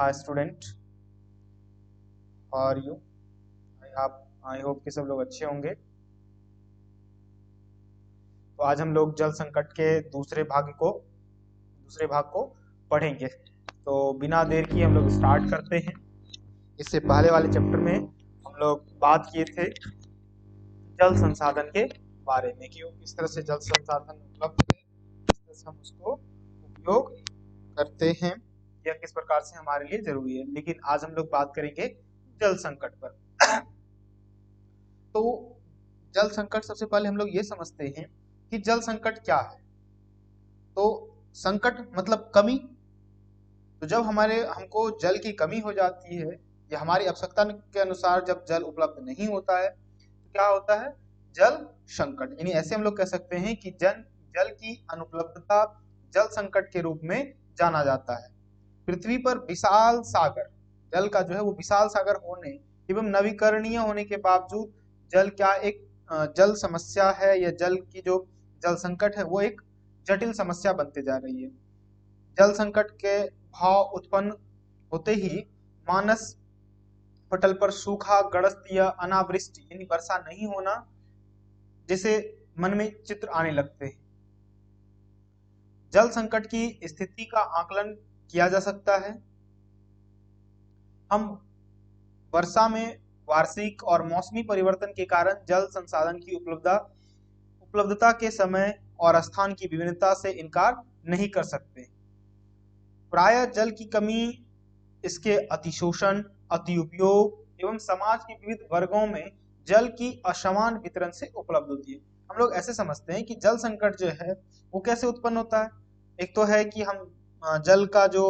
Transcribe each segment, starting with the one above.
Hi student, और you आप I hope कि सब लोग अच्छे होंगे। तो आज हम लोग जल संकट के दूसरे भाग को पढ़ेंगे। तो बिना देर किए हम लोग स्टार्ट करते हैं। इससे पहले वाले चैप्टर में हम लोग बात किए थे जल संसाधन के बारे में कि वो किस तरह से जल संसाधन उपलब्ध है, किस तरह से हम उसको उपयोग करते हैं या किस प्रकार से हमारे लिए जरूरी है। लेकिन आज हम लोग बात करेंगे जल संकट पर। तो जल संकट, सबसे पहले हम लोग ये समझते हैं कि जल संकट क्या है। तो संकट मतलब कमी। तो जब हमको जल की कमी हो जाती है या हमारी आवश्यकता के अनुसार जब जल उपलब्ध नहीं होता है तो क्या होता है? जल संकट। यानी ऐसे हम लोग कह सकते हैं कि जल की अनुपलब्धता जल संकट के रूप में जाना जाता है। पृथ्वी पर विशाल सागर, जल का जो है वो विशाल सागर होने एवं नवीकरणीय होने के बावजूद जल क्या एक जल समस्या है, या जल की जो जल संकट है वो एक जटिल समस्या बनते जा रही है। जल संकट के भाव उत्पन्न होते ही मानस पटल पर सूखा, गड़स्त या अनावृष्टि यानी वर्षा नहीं होना जैसे मन में चित्र आने लगते हैं। जल संकट की स्थिति का आकलन किया जा सकता है। हम वर्षा में वार्षिक और मौसमी परिवर्तन के कारण जल संसाधन की उपलब्धता के समय और स्थान की विभिन्नता से इनकार नहीं कर सकते। प्रायः जल की कमी इसके अतिशोषण, अति उपयोग एवं समाज के विविध वर्गों में जल की असमान वितरण से उपलब्ध होती है। हम लोग ऐसे समझते हैं कि जल संकट जो है वो कैसे उत्पन्न होता है। एक तो है कि हम जल का जो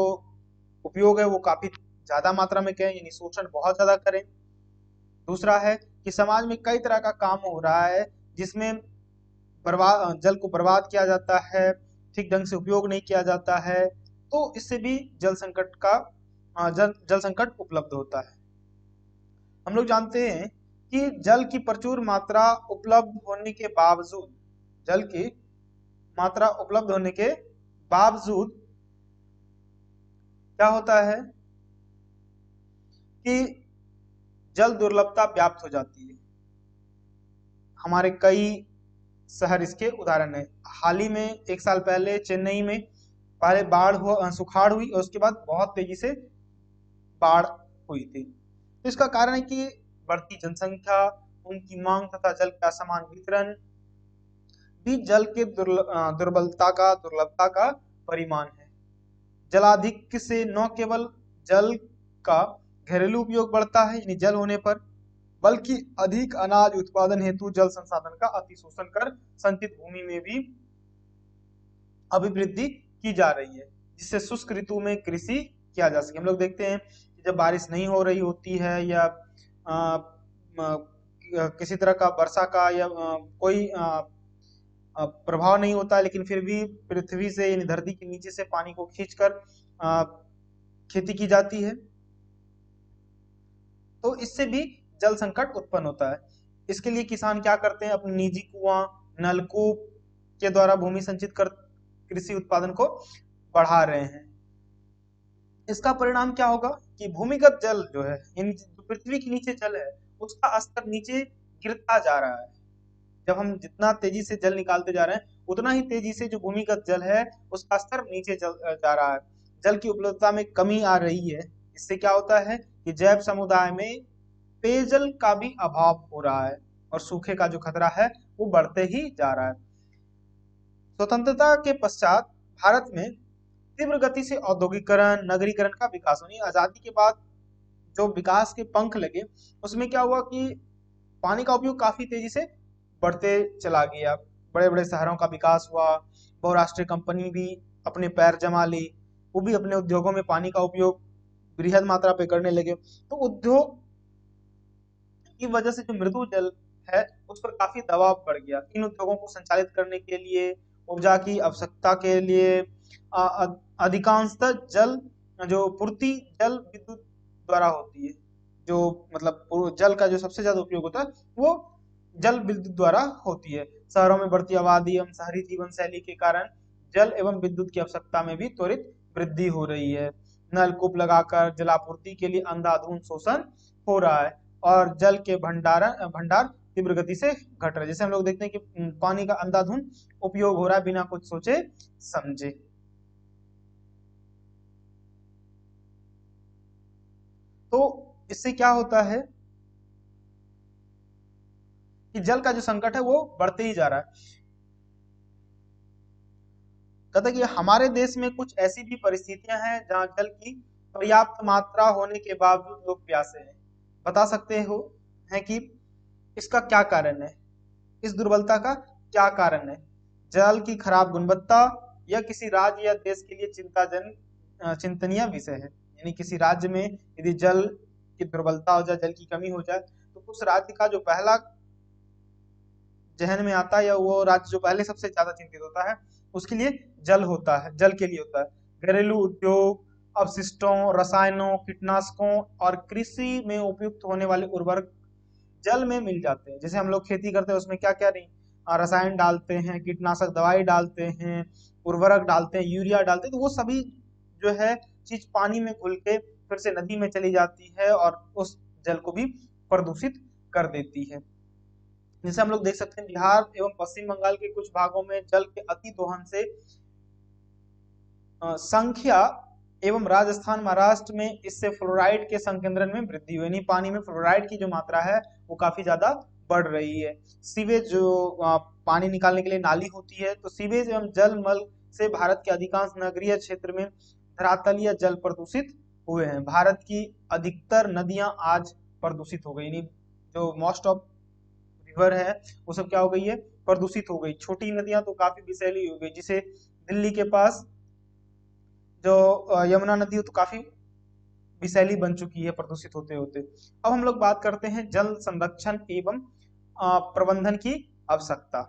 उपयोग है वो काफी ज्यादा मात्रा में करें, यानी शोषण बहुत ज्यादा करें। दूसरा है कि समाज में कई तरह का काम हो रहा है जिसमें जल को बर्बाद किया जाता है, ठीक ढंग से उपयोग नहीं किया जाता है। तो इससे भी जल संकट उपलब्ध होता है। हम लोग जानते हैं कि जल की प्रचुर मात्रा उपलब्ध होने के बावजूद जल की मात्रा उपलब्ध होने के बावजूद क्या होता है कि जल दुर्लभता व्याप्त हो जाती है। हमारे कई शहर इसके उदाहरण है। हाल ही में एक साल पहले चेन्नई में पहले सुखाड़ हुई और उसके बाद बहुत तेजी से बाढ़ हुई थी। तो इसका कारण है कि बढ़ती जनसंख्या, उनकी मांग तथा जल का असमान वितरण भी जल के दुर्लभता का परिमाण है। जलाधिक्य से न केवल जल का घरेलू उपयोग बढ़ता है यानी जल होने पर, बल्कि अधिक अनाज उत्पादन हेतु जल संसाधन का अतिशोषण कर संचित भूमि में भी अभिवृद्धि की जा रही है, जिससे शुष्क ऋतु में कृषि किया जा सके। हम लोग देखते हैं कि जब बारिश नहीं हो रही होती है या किसी तरह का वर्षा का या कोई प्रभाव नहीं होता है, लेकिन फिर भी पृथ्वी से यानी धरती के नीचे से पानी को खींचकर खेती की जाती है, तो इससे भी जल संकट उत्पन्न होता है। इसके लिए किसान क्या करते हैं? अपने निजी कुआं, नलकूप के द्वारा भूमि संचित कर कृषि उत्पादन को बढ़ा रहे हैं। इसका परिणाम क्या होगा कि भूमिगत जल जो है, यानी जो पृथ्वी के नीचे जल है, उसका स्तर नीचे गिरता जा रहा है। जब हम जितना तेजी से जल निकालते जा रहे हैं उतना ही तेजी से जो भूमिगत जल है उसका स्तर नीचे जा रहा है। जल की उपलब्धता में कमी आ रही है। इससे क्या होता है कि जैव समुदाय में पेयजल का भी अभाव हो रहा है और सूखे का जो खतरा है वो बढ़ते ही जा रहा है। स्वतंत्रता के पश्चात भारत में तीव्र गति से औद्योगिकरण, नगरीकरण का विकास होनी, आजादी के बाद जो विकास के पंख लगे उसमें क्या हुआ कि पानी का उपयोग काफी तेजी से बढ़ते चला गया। बड़े बड़े शहरों का विकास हुआ, बहुराष्ट्रीय कंपनी भी अपने पैर जमा ली, वो भी अपने उद्योगों में पानी का उपयोग बृहद मात्रा पे करने लगे। तो उद्योग की वजह से जो मृदु जल है उस पर काफी दबाव बढ़ गया। इन उद्योगों को संचालित करने के लिए, ऊर्जा की आवश्यकता के लिए अधिकांशतः जल जो पूर्ति जल विद्युत द्वारा होती है। जो मतलब जल का जो सबसे ज्यादा उपयोग होता है वो जल विद्युत द्वारा होती है। शहरों में बढ़ती आबादी एवं शहरी जीवन शैली के कारण जल एवं विद्युत की आवश्यकता में भी त्वरित वृद्धि हो रही है। नलकूप लगाकर जलापूर्ति के लिए अंधाधुंध शोषण हो रहा है और जल के भंडार तीव्र गति से घट रहा है। जैसे हम लोग देखते हैं कि पानी का अंधाधुंध उपयोग हो रहा है बिना कुछ सोचे समझे। तो इससे क्या होता है कि जल का जो संकट है वो बढ़ते ही जा रहा है। कहता है कि हमारे देश में कुछ ऐसी भी परिस्थितियां हैं जहां जल की पर्याप्त मात्रा होने के बावजूद लोग प्यासे हैं। बता सकते हो हैं कि इसका क्या कारण है, इस दुर्बलता का क्या कारण है? जल की खराब गुणवत्ता या किसी राज्य या देश के लिए चिंतनीय विषय है। यानी किसी राज्य में यदि जल की दुर्बलता हो जाए, जल की कमी हो जाए, तो उस राज्य का जो पहला जहन में आता है या वो राज्य जो पहले सबसे ज्यादा चिंतित होता है उसके लिए जल होता है, जल के लिए होता है। घरेलू उद्योग अपशिष्टों, रसायनों, कीटनाशकों और कृषि में उपयुक्त होने वाले उर्वरक जल में मिल जाते हैं। जैसे हम लोग खेती करते हैं उसमें क्या क्या नहीं, रसायन डालते हैं, कीटनाशक दवाई डालते हैं, उर्वरक डालते हैं, यूरिया डालते हैं, तो वो सभी जो है चीज पानी में घुल के फिर से नदी में चली जाती है और उस जल को भी प्रदूषित कर देती है। जैसे हम लोग देख सकते हैं बिहार एवं पश्चिम बंगाल के कुछ भागों में जल के अति दोहन से संख्या एवं राजस्थान, महाराष्ट्र में इससे फ्लोराइड के संकेंद्रण में वृद्धि हुई। यानी पानी में फ्लोराइड की जो मात्रा है वो काफी ज्यादा बढ़ रही है। सीवेज जो पानी निकालने के लिए नाली होती है, तो सीवेज एवं जल मल से भारत के अधिकांश नगरीय क्षेत्र में धरातलीय जल प्रदूषित हुए हैं। भारत की अधिकतर नदियां आज प्रदूषित हो गई, यानी जो मोस्ट ऑफ रिवर है वो सब क्या हो गई है, प्रदूषित हो गई। छोटी नदियां तो काफी विषैली हो गई, जिसे दिल्ली के पास जो यमुना नदी है तो काफी विषैली बन चुकी है प्रदूषित होते होते। अब हम लोग बात करते हैं जल संरक्षण एवं प्रबंधन की आवश्यकता।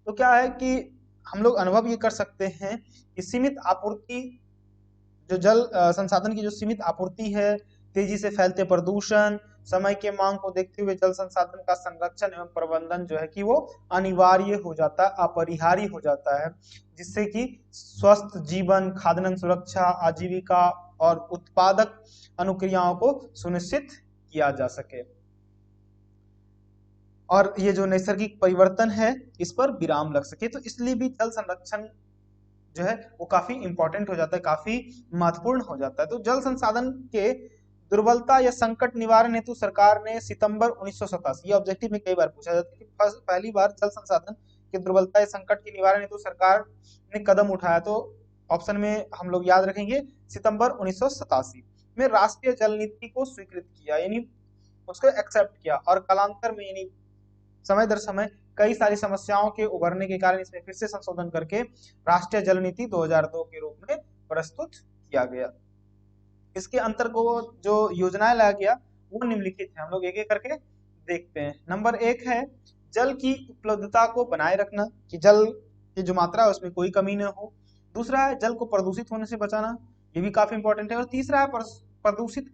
तो क्या है कि हम लोग अनुभव ये कर सकते हैं कि सीमित आपूर्ति, जो जल संसाधन की जो सीमित आपूर्ति है, तेजी से फैलते प्रदूषण, समय के मांग को देखते हुए जल संसाधन का संरक्षण एवं प्रबंधन जो है कि वो अनिवार्य हो जाता है, अपरिहार्य हो जाता है, जिससे कि स्वस्थ जीवन, खाद्यान्न सुरक्षा, आजीविका और उत्पादक अनुक्रियाओं को सुनिश्चित किया जा सके और ये जो नैसर्गिक परिवर्तन है इस पर विराम लग सके। तो इसलिए भी जल संरक्षण जो है वो काफी इंपॉर्टेंट हो जाता है, काफी महत्वपूर्ण हो जाता है। तो जल संसाधन के दुर्बलता या संकट निवारण हेतु सरकार ने सितंबर 1987, ये ऑब्जेक्टिव में कई बार पूछा जाता है कि पहली बार जल संसाधन के दुर्बलता या संकट के निवारण हेतु सरकार ने कदम उठाया, तो ऑप्शन में हम लोग याद रखेंगे सितंबर 1987 में राष्ट्रीय जल नीति को स्वीकृत किया, यानी उसको एक्सेप्ट किया और कालांतर में यानी समय दर समय कई सारी समस्याओं के उभरने के कारण इसमें फिर से संशोधन करके राष्ट्रीय जल नीति 2002 के रूप में प्रस्तुत किया गया। इसके अंतर्गत जो योजनाएं लाया गया वो निम्नलिखित है, हम लोग एक एक करके देखते हैं। नंबर 1 है जल की उपलब्धता को बनाए रखना, कि जल की जो मात्रा है उसमें कोई कमी न हो। दूसरा है जल को प्रदूषित होने से बचाना, ये भी काफी इंपॉर्टेंट है। और तीसरा है प्रदूषित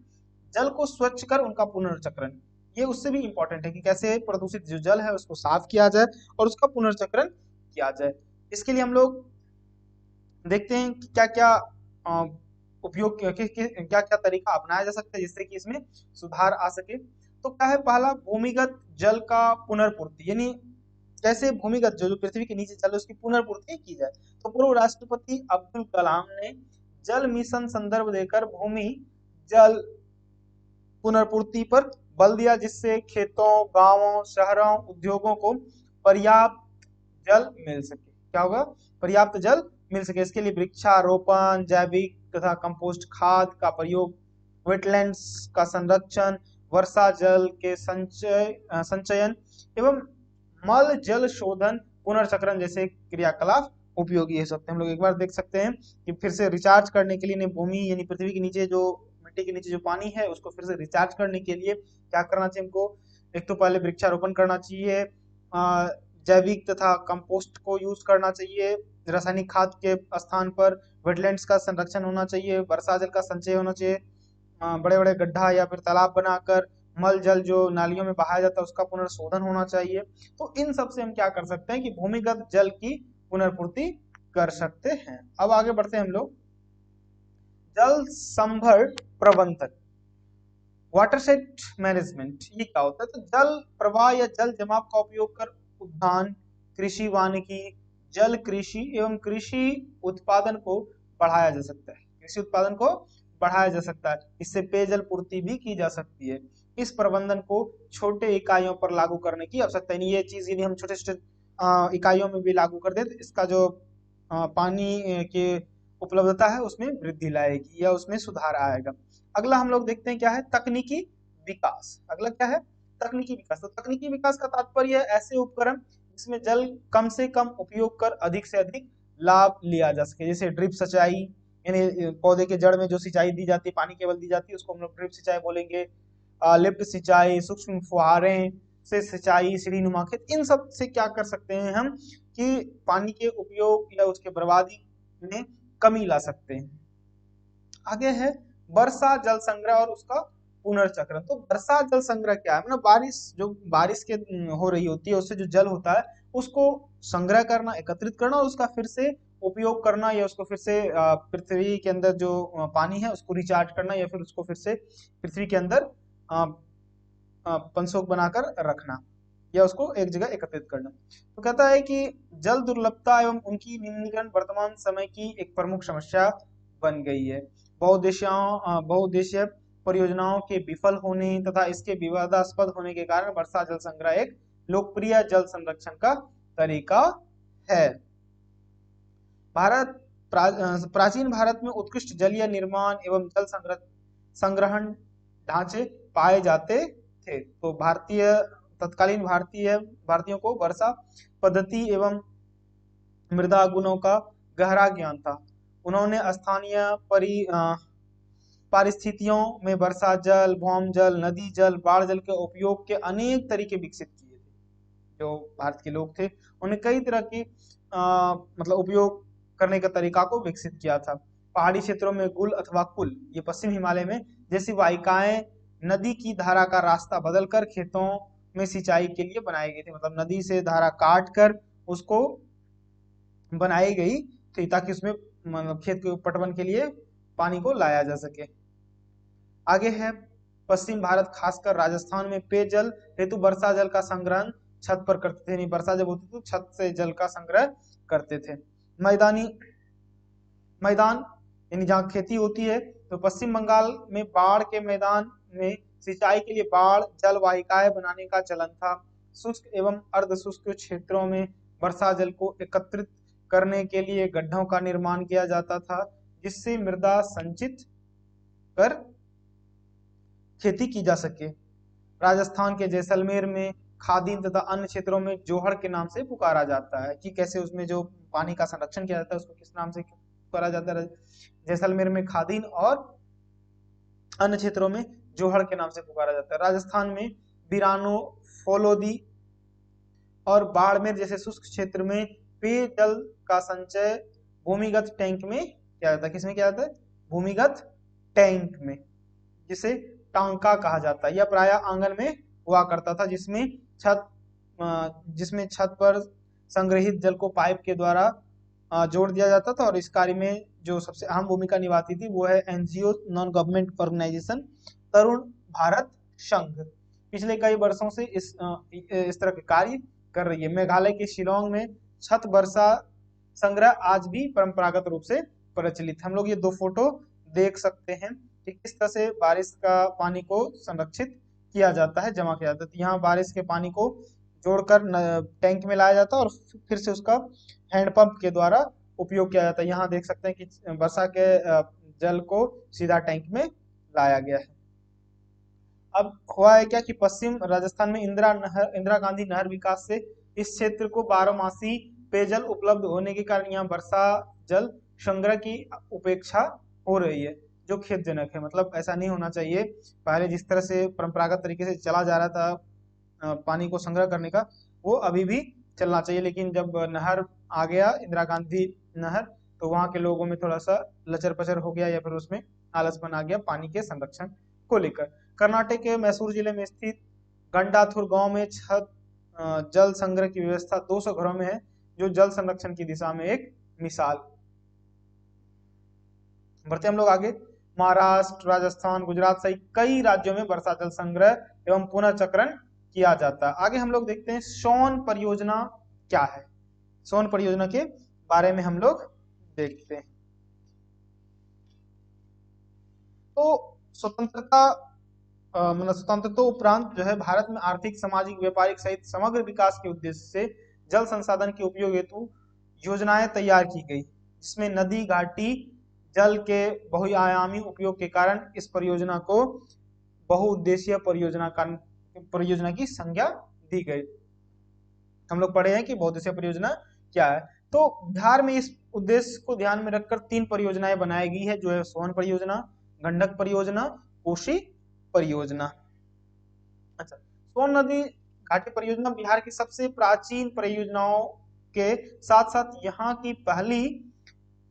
जल को स्वच्छ कर उनका पुनर्चक्रण, ये उससे भी इंपॉर्टेंट है कि कैसे प्रदूषित जो जल है उसको साफ किया जाए और उसका पुनर्चक्रण किया जाए। इसके लिए हम लोग देखते हैं कि क्या क्या उपयोग, क्या क्या तरीका अपनाया जा सकता है जिससे कि इसमें सुधार आ सके। तो क्या है, पहला भूमिगत जल का पुनर्पूर्ति, यानी कैसे भूमिगत जो पृथ्वी के नीचे जल है उसकी पुनर्पूर्ति की जाए। तो पूर्व राष्ट्रपति अब्दुल कलाम ने जल मिशन संदर्भ देकर भूमि जल पुनर्पूर्ति पर बल दिया, जिससे खेतों, गांवों, शहरों, उद्योगों को पर्याप्त जल मिल सके। क्या होगा, पर्याप्त जल मिल सके। इसके लिए वृक्षारोपण, जैविक तथा कंपोस्ट खाद का प्रयोग, वेटलैंड्स का संरक्षण, वर्षा जल के संचयन एवं मल जल शोधन, पुनर्चक्रण जैसे क्रियाकलाप उपयोगी है सकते हैं। हम लोग एक बार देख सकते हैं कि फिर से रिचार्ज करने के लिए भूमि यानी पृथ्वी के नीचे जो मिट्टी के नीचे जो पानी है उसको फिर से रिचार्ज करने के लिए क्या करना चाहिए हमको, एक तो पहले वृक्षारोपण करना चाहिए, जैविक तथा कंपोस्ट को यूज करना चाहिए, रासायनिक खाद के स्थान पर वेटलैंड्स का संरक्षण होना चाहिए, वर्षा जल का संचय होना चाहिए, बड़े बड़े गड्ढा या फिर तालाब बनाकर मल जल जो नालियों में बहाया जाता है उसका पुनर्शोधन होना चाहिए। तो इन सब से हम क्या कर सकते हैं कि भूमिगत जल की पुनर्पूर्ति कर सकते हैं। अब आगे बढ़ते हैं हम लोग। जल संभर प्रबंधन, वाटरशेड मैनेजमेंट, ये क्या होता है? तो जल प्रवाह या जल जमाव का उपयोग कर उद्यान, कृषि वानिकी, जल कृषि एवं कृषि उत्पादन को बढ़ाया जा सकता है। कृषि उत्पादन को बढ़ाया जा सकता है, इससे पेयजल पूर्ति भी की जा सकती है। इस प्रबंधन को छोटे इकाइयों पर लागू करने की आवश्यकता नहीं। ये चीज यदि हम छोटे छोटे इकाइयों में भी लागू कर दे तो इसका जो पानी की उपलब्धता है उसमें वृद्धि लाएगी या उसमें सुधार आएगा। अगला हम लोग देखते हैं क्या है, तकनीकी विकास। अगला क्या है, तकनीकी विकास। तो तकनीकी विकास का तात्पर्य है ऐसे उपकरण जिसमें जल कम से कम उपयोग कर अधिक से अधिक लाभ लिया जा सके। जैसे ड्रिप सिंचाई, यानी पौधे के जड़ में जो सिंचाई दी जाती है, पानी केवल दी जाती है, उसको हम लोग ड्रिप सिंचाई बोलेंगे। लिफ्ट सिंचाई, सूक्ष्म फुहारे से सिंचाई, सीढ़ीनुमा खेत, इन सब से क्या कर सकते हैं हम कि पानी के उपयोग या उसके बर्बादी में कमी ला सकते हैं। आगे है वर्षा जल संग्रह और उसका पुनर्चक्रण। तो वर्षा जल संग्रह क्या है? मतलब बारिश के हो रही होती है, उससे जो जल होता है उसको संग्रह करना, एकत्रित करना और उसका फिर से उपयोग करना, या उसको फिर से पृथ्वी के अंदर जो पानी है उसको रिचार्ज करना, या फिर उसको फिर से पृथ्वी के अंदर पंचोक बनाकर रखना, या उसको एक जगह एकत्रित करना। तो कहता है कि जल दुर्लभता एवं उनकी न्यूनीकरण वर्तमान समय की एक प्रमुख समस्या बन गई है। बहुउद्देशीय परियोजनाओं के विफल होने तथा इसके विवादास्पद होने के कारण वर्षा जल संग्रह एक लोकप्रिय जल संरक्षण का तरीका है। प्राचीन भारत में उत्कृष्ट जलीय निर्माण एवं जल संग्रहण ढांचे पाए जाते थे। तो तत्कालीन भारतीयों को वर्षा पद्धति एवं मृदा गुणों का गहरा ज्ञान था। उन्होंने स्थानीय परिस्थितियों में वर्षा जल, भौम जल, नदी जल, बाढ़ जल के उपयोग के अनेक तरीके विकसित किए थे। जो भारत के लोग थे उन्हें कई तरह की मतलब उपयोग करने का तरीका को विकसित किया था। पहाड़ी क्षेत्रों में गुल अथवा कुल, ये पश्चिम हिमालय में, जैसी वाहिकाएं नदी की धारा का रास्ता बदलकर खेतों में सिंचाई के लिए बनाई गई थी। मतलब नदी से धारा काट कर उसको बनाई गई थी ताकि उसमें मतलब खेत के पटवन के लिए पानी को लाया जा सके। आगे है पश्चिम भारत, खासकर राजस्थान में पेयजल हेतु वर्षा जल का संग्रहण छत पर करते थे। वर्षा जब होती तो छत से जल का संग्रह करते थे। मैदान यानी जहाँ खेती होती है, तो पश्चिम बंगाल में बाढ़ के मैदान में सिंचाई के लिए बाढ़ जल वाहिकाएं बनाने का चलन था। शुष्क एवं अर्ध शुष्क क्षेत्रों में वर्षा जल को एकत्रित करने के लिए गड्ढों का निर्माण किया जाता था, जिससे मृदा संचित कर खेती की जा सके। राजस्थान के जैसलमेर में खादीन तथा अन्य क्षेत्रों में जोहड़ के नाम से पुकारा जाता है। कि कैसे उसमें जो पानी का संरक्षण किया जाता है उसको किस नाम से पुकारा जाता है? जैसलमेर में खादीन और अन्य क्षेत्रों में जोहड़ के नाम से पुकारा जाता है। राजस्थान में बिरानो, फोलोदी और बाड़मेर जैसे शुष्क क्षेत्र में पेयजल का संचय भूमिगत टैंक में किया जाता है। किसमें किया जाता है? भूमिगत टैंक में, जिसे टांका कहा जाता है। यह प्राय आंगन में हुआ करता था, जिसमें छत पर संग्रहित जल को पाइप के द्वारा जोड़ दिया जाता था। और इस कार्य में जो सबसे अहम भूमिका निभाती थी वो है NGO, non government organisation, Tarun Bharat संघ। पिछले कई वर्षों से इस तरह के कार्य कर रही है। मेघालय के शिलोंग में छत वर्षा संग्रह आज भी परंपरागत रूप से प्रचलित। हम लोग ये दो फोटो देख सकते हैं कि किस तरह से बारिश का पानी को संरक्षित किया जाता है, जमा किया जाता है। तो यहाँ बारिश के पानी को जोड़कर टैंक में लाया जाता है और फिर से उसका हैंडपंप के द्वारा उपयोग किया जाता है। यहाँ देख सकते हैं कि वर्षा के जल को सीधा टैंक में लाया गया है। अब हुआ है क्या कि पश्चिम राजस्थान में इंदिरा गांधी नहर विकास से इस क्षेत्र को 12 मासी पेयजल उपलब्ध होने के कारण यहाँ वर्षा जल संग्रह की उपेक्षा हो रही है, जो खेदजनक है। मतलब ऐसा नहीं होना चाहिए। पहले जिस तरह से परंपरागत तरीके से चला जा रहा था पानी को संग्रह करने का, वो अभी भी चलना चाहिए। लेकिन जब नहर आ गया, इंदिरा गांधी नहर, तो वहां के लोगों में थोड़ा सा लचर पचर हो गया या फिर उसमें आलसपन आ गया पानी के संरक्षण को लेकर। कर्नाटक के मैसूर जिले में स्थित गंडाथुर गांव में छत जल संग्रह की व्यवस्था 200 घरों में है, जो जल संरक्षण की दिशा में एक मिसाल बढ़ते हम लोग आगे। महाराष्ट्र, राजस्थान, गुजरात सहित कई राज्यों में वर्षा जल संग्रह एवं पुनर्चक्रण किया जाता है। आगे हम लोग देखते हैं सोन परियोजना क्या है। सोन परियोजना के बारे में हम लोग देखते हैं। तो स्वतंत्रता मतलब स्वतंत्रता उपरांत जो है भारत में आर्थिक, सामाजिक, व्यापारिक सहित समग्र विकास के उद्देश्य से जल संसाधन के उपयोग हेतु योजनाएं तैयार की गई, जिसमें नदी घाटी जल के बहुआयामी उपयोग के कारण इस परियोजना को बहुउद्देशीय परियोजना की संज्ञा दी गई। हम लोग पढ़े हैं कि बहुउद्देशीय परियोजना क्या है। तो बिहार में इस उद्देश्य को ध्यान में रखकर 3 परियोजनाएं बनाई गई है, जो है सोन परियोजना, गंडक परियोजना, कोसी परियोजना। अच्छा, सोन नदी घाटी परियोजना बिहार की सबसे प्राचीन परियोजनाओं के साथ साथ यहाँ की पहली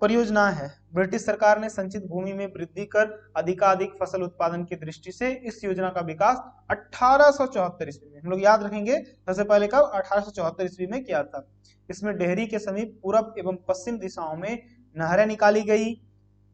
परियोजना है। ब्रिटिश सरकार ने संचित भूमि में वृद्धि कर अधिकाधिक फसल उत्पादन की दृष्टि से इस योजना का विकास 1874 ईस्वी में, हम लोग याद रखेंगे सबसे पहले कब, 1874 ईस्वी में किया था। इसमें डेहरी के समीप पूरब एवं पश्चिम दिशाओं में नहरें निकाली गई।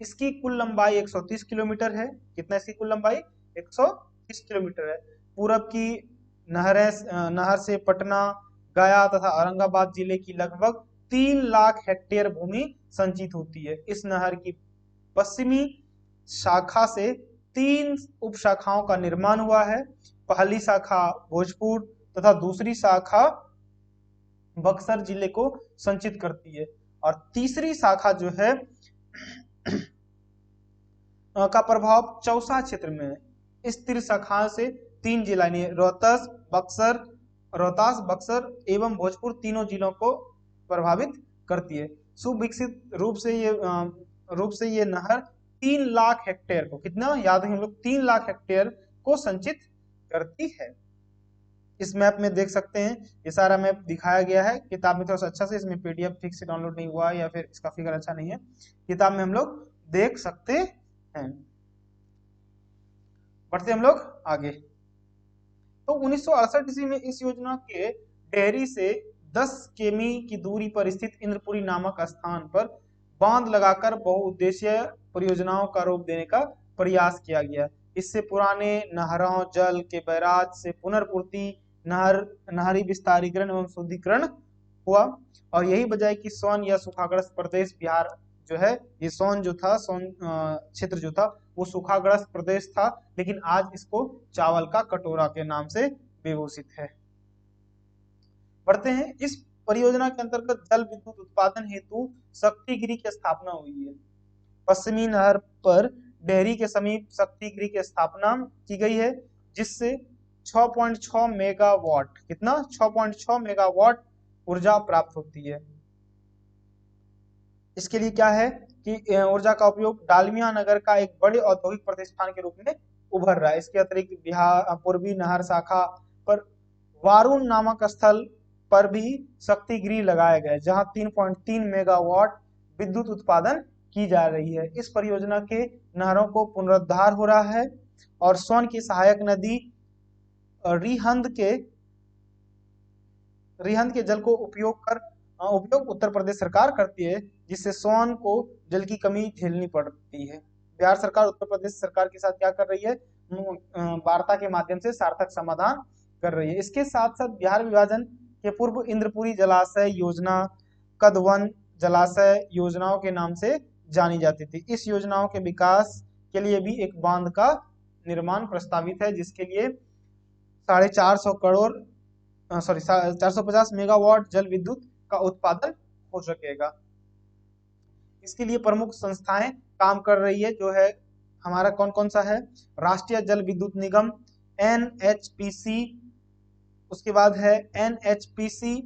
इसकी कुल लंबाई 130 किलोमीटर है। कितना इसकी कुल लंबाई? 130 किलोमीटर है। पूरब की नहर से पटना, गया तथा औरंगाबाद जिले की लगभग 3 लाख हेक्टेयर भूमि संचित होती है। इस नहर की पश्चिमी शाखा से 3 उप शाखाओं का निर्माण हुआ है। पहली शाखा भोजपुर तथा दूसरी शाखा बक्सर जिले को संचित करती है, और तीसरी शाखा जो है का प्रभाव चौसा क्षेत्र में है। इस शाखा से 3 जिला रोहतास, बक्सर एवं भोजपुर तीनों जिलों को प्रभावित करती है। सुविकसित रूप से ये नहर 3 लाख हेक्टेयर को, कितना याद है हम लोग, 3 लाख हेक्टेयर को संचित करती है। इस मैप में देख सकते हैं, ये सारा मैप दिखाया गया है किताब में, थोड़ा सा अच्छा से, इसमें पीडीएफ ठीक से डाउनलोड नहीं हुआ है या फिर इसका फिगर अच्छा नहीं है, किताब में हम लोग देख सकते हैं। बढ़ते हम लोग आगे। तो 1968 ईस्वी में इस योजना के डेहरी से 10 किमी की दूरी पर स्थित इंद्रपुरी नामक स्थान पर बांध लगाकर बहुउद्देशीय परियोजनाओं का रूप देने का प्रयास किया गया। इससे पुराने नहरों जल के बैराज से पुनर्पूर्ति, नहरी विस्तारीकरण एवं शुद्धिकरण हुआ, और यही वजह है कि सोन या सूखाग्रस्त प्रदेश बिहार जो है, ये सोन क्षेत्र जो था वो सूखाग्रस्त प्रदेश था, लेकिन आज इसको चावल का कटोरा के नाम से विभूषित है। बढ़ते हैं। इस परियोजना के अंतर्गत जल विद्युत उत्पादन हेतु शक्तिगिरी की स्थापना हुई है। पश्चिमी नहर पर डेहरी के समीप शक्तिगिरी की स्थापना की गई है, जिससे 6.6 मेगावाट, कितना, 6.6 मेगावाट ऊर्जा प्राप्त होती है। इसके लिए क्या है कि ऊर्जा का उपयोग डालमिया नगर का एक बड़े औद्योगिक प्रतिष्ठान के रूप में उभर रहा है। इसके अतिरिक्त बिहार पूर्वी नहर शाखा पर वारुण नामक स्थल पर भी शक्तिगिरी लगाया गया है, जहां 3.3 मेगावाट विद्युत उत्पादन की जा रही है। इस परियोजना के नहरों को पुनरुद्धार हो रहा है, और सोन की सहायक नदी रिहंद के जल को उपयोग उत्तर प्रदेश सरकार करती है, जिससे सोन को जल की कमी झेलनी पड़ती है। बिहार सरकार उत्तर प्रदेश सरकार के साथ क्या कर रही है, वार्ता के माध्यम से सार्थक समाधान कर रही है। इसके साथ साथ बिहार विभाजन के पूर्व इंद्रपुरी जलाशय योजना कदवन जलाशय योजनाओं के नाम से जानी जाती थी। इस योजनाओं के विकास के लिए भी एक बांध का निर्माण प्रस्तावित है, जिसके लिए 450 मेगावाट जल विद्युत का उत्पादन हो सकेगा। इसके लिए प्रमुख संस्थाएं काम कर रही है, जो है हमारा कौन कौन सा है, राष्ट्रीय जल विद्युत निगम NHPC, उसके बाद है NHPC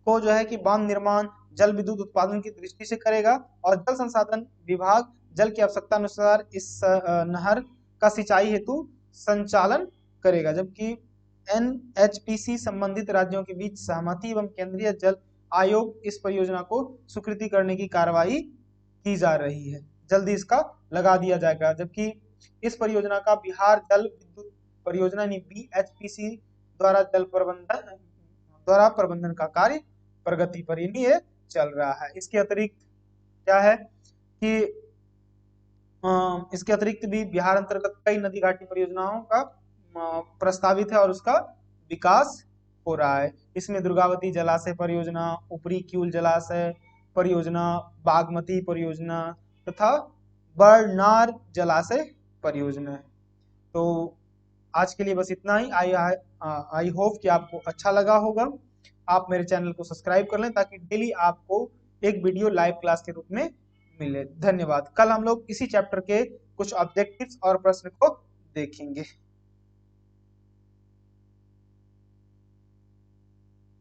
को जो है कि बांध निर्माण जल विद्युत उत्पादन की दृष्टि से करेगा, और जल संसाधन विभाग जल की आवश्यकता अनुसार इस नहर का सिंचाई हेतु संचालन करेगा, जबकि NHPC संबंधित राज्यों के बीच सहमति एवं केंद्रीय जल आयोग इस परियोजना को स्वीकृति करने की कार्रवाई की जा रही है। जल्दी इसका लगा दिया जाएगा, जबकि इस परियोजना का बिहार जल विद्युत परियोजना BHPC द्वारा प्रबंधन का कार्य प्रगति पर चल रहा है। इसके अतिरिक्त क्या है कि इसके अतिरिक्त भी बिहार अंतर्गत कई नदी घाटी परियोजनाओं का प्रस्तावित है और उसका विकास हो रहा है। इसमें दुर्गावती जलाशय परियोजना, ऊपरी क्यूल जलाशय परियोजना, बागमती परियोजना तथा बरनार जलाशय परियोजना है। तो आज के लिए बस इतना ही। आई होप कि आपको अच्छा लगा होगा। आप मेरे चैनल को सब्सक्राइब कर लें ताकि डेली आपको एक वीडियो लाइव क्लास के रूप में मिले। धन्यवाद। कल हम लोग इसी चैप्टर के कुछ ऑब्जेक्टिव्स और प्रश्न को देखेंगे।